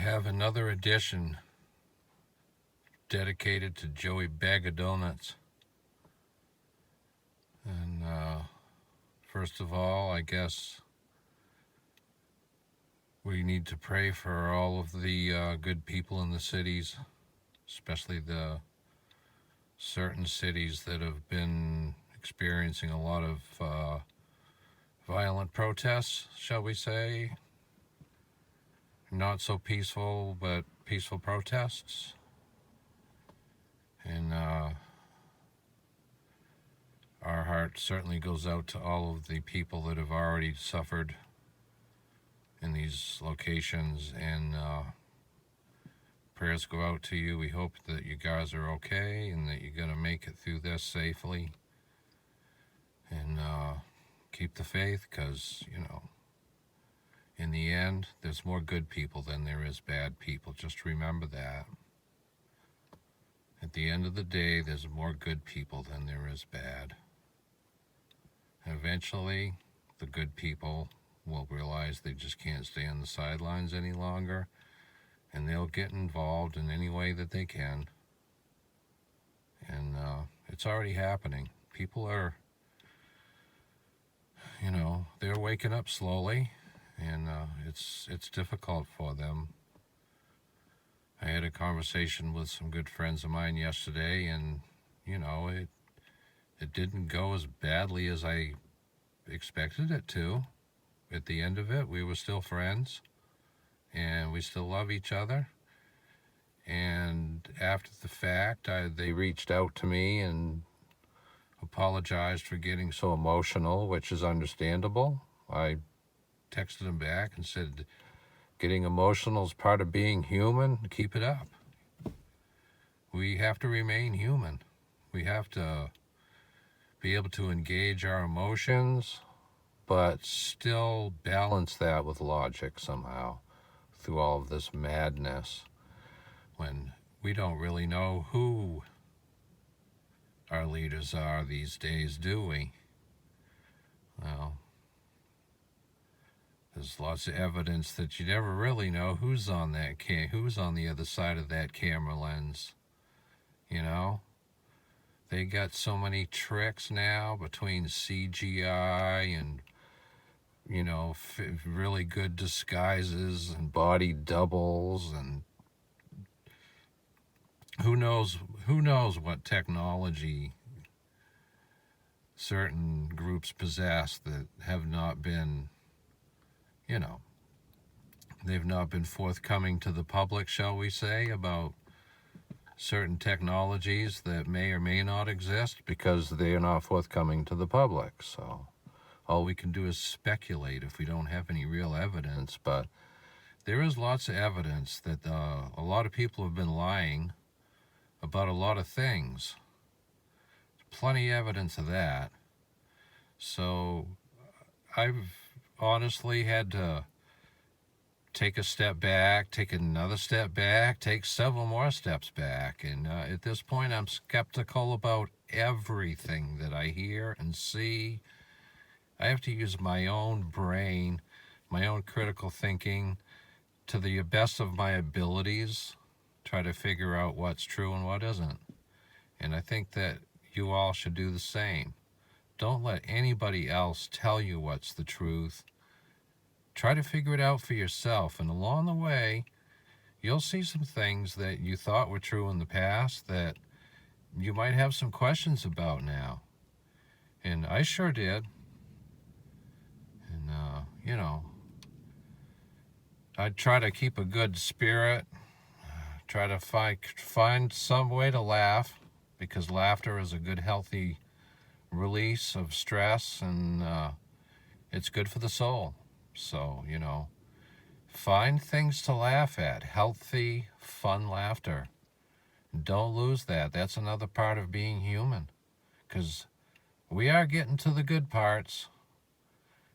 have another edition dedicated to Joey Bag of Donuts. And first of all, I guess we need to pray for all of the good people in the cities, especially the certain cities that have been experiencing a lot of violent protests, shall we say. Not so peaceful, but peaceful protests. And our heart certainly goes out to all of the people that have already suffered in these locations, and prayers go out to you. We hope that you guys are okay and that you're going to make it through this safely. And keep the faith, because, in the end, there's more good people than there is bad people. Just remember that. At the end of the day, there's more good people than there is bad. Eventually, the good people will realize they just can't stay on the sidelines any longer, and they'll get involved in any way that they can. And it's already happening. People are, they're waking up slowly, and it's difficult for them. I had a conversation with some good friends of mine yesterday, and it didn't go as badly as I expected it to. At the end of it, we were still friends, and we still love each other. And after the fact, they reached out to me and apologized for getting so emotional, which is understandable. I texted them back and said, getting emotional is part of being human. Keep it up. We have to remain human. We have to be able to engage our emotions, but still balance that with logic somehow through all of this madness, when we don't really know who our leaders are these days, do we? Well, there's lots of evidence that you never really know who's on who's on the other side of that camera lens. They got so many tricks now between CGI and really good disguises and body doubles, and who knows what technology certain groups possess that have not been they've not been forthcoming to the public, shall we say, about certain technologies that may or may not exist because they are not forthcoming to the public. So all we can do is speculate if we don't have any real evidence. But there is lots of evidence that a lot of people have been lying about a lot of things. Plenty of evidence of that. So I've honestly had to take a step back, take another step back, take several more steps back. And at this point, I'm skeptical about everything that I hear and see. I have to use my own brain, my own critical thinking to the best of my abilities, try to figure out what's true and what isn't. And I think that you all should do the same. Don't let anybody else tell you what's the truth. Try to figure it out for yourself, and along the way, you'll see some things that you thought were true in the past that you might have some questions about now. And I sure did. And, I'd try to keep a good spirit, try to find some way to laugh, because laughter is a good, healthy release of stress, and it's good for the soul. So, find things to laugh at. Healthy, fun laughter. Don't lose that. That's another part of being human, because we are getting to the good parts.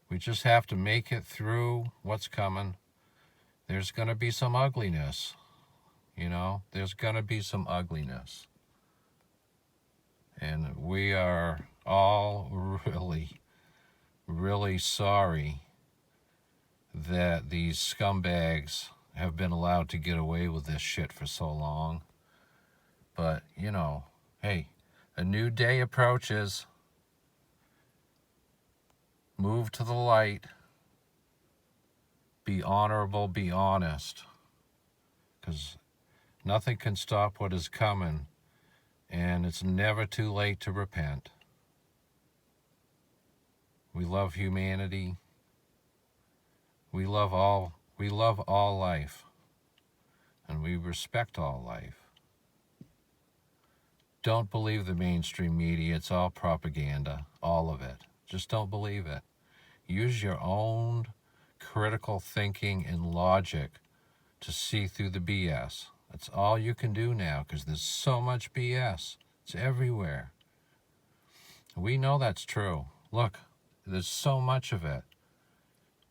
We just have to make it through what's coming. There's going to be some ugliness. There's going to be some ugliness. And we are all really, really sorry that these scumbags have been allowed to get away with this shit for so long. But, you know, hey, a new day approaches. Move to the light. Be honorable, be honest. Because nothing can stop what is coming, and it's never too late to repent. We love humanity. We love all life, and we respect all life. Don't believe the mainstream media. It's all propaganda, all of it. Just don't believe it. Use your own critical thinking and logic to see through the BS. That's all you can do now, because there's so much BS. It's everywhere. We know that's true. Look, there's so much of it.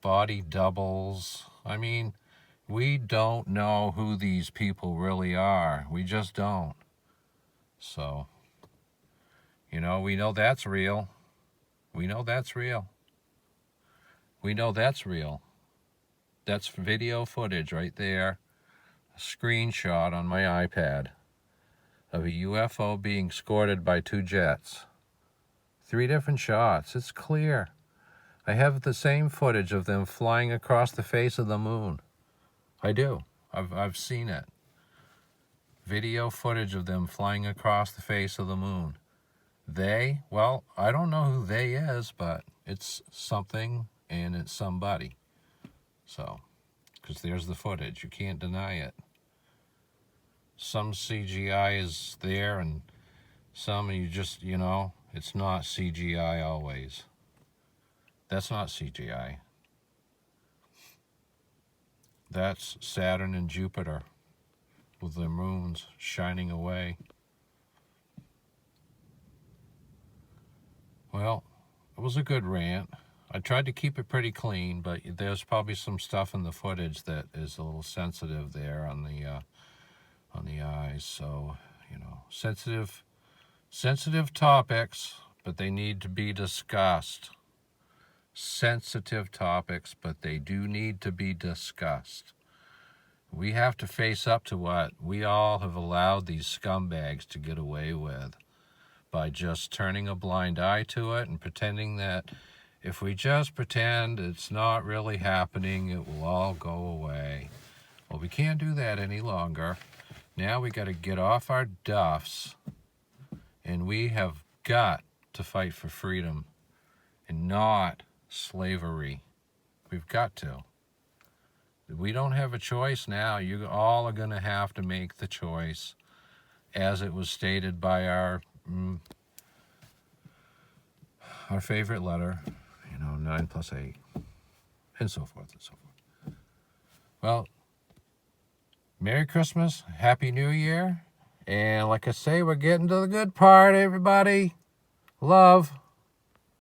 Body doubles. I mean, we don't know who these people really are. We just don't. So, you know, we know that's real. We know that's real. We know that's real. That's video footage right there. A screenshot on my iPad of a UFO being escorted by 2 jets. 3 different shots. It's clear. I have the same footage of them flying across the face of the moon. I do. I've seen it. Video footage of them flying across the face of the moon. They, well, I don't know who they is, but it's something and it's somebody. So, because there's the footage. You can't deny it. Some CGI is there, and some you just, you know, it's not CGI always. That's not CGI. That's Saturn and Jupiter with their moons shining away. Well, it was a good rant. I tried to keep it pretty clean, but there's probably some stuff in the footage that is a little sensitive there on the eyes. So, you know, sensitive topics, but they need to be discussed. Sensitive topics, but they do need to be discussed. We have to face up to what we all have allowed these scumbags to get away with by just turning a blind eye to it and pretending that if we just pretend it's not really happening, it will all go away. Well, we can't do that any longer. Now we got to get off our duffs, and we have got to fight for freedom and not slavery. We've got to. We don't have a choice now. You all are going to have to make the choice, as it was stated by our favorite letter, 9 + 8, and so forth and so forth. Well, Merry Christmas, Happy New Year, and like I say, we're getting to the good part, everybody. Love.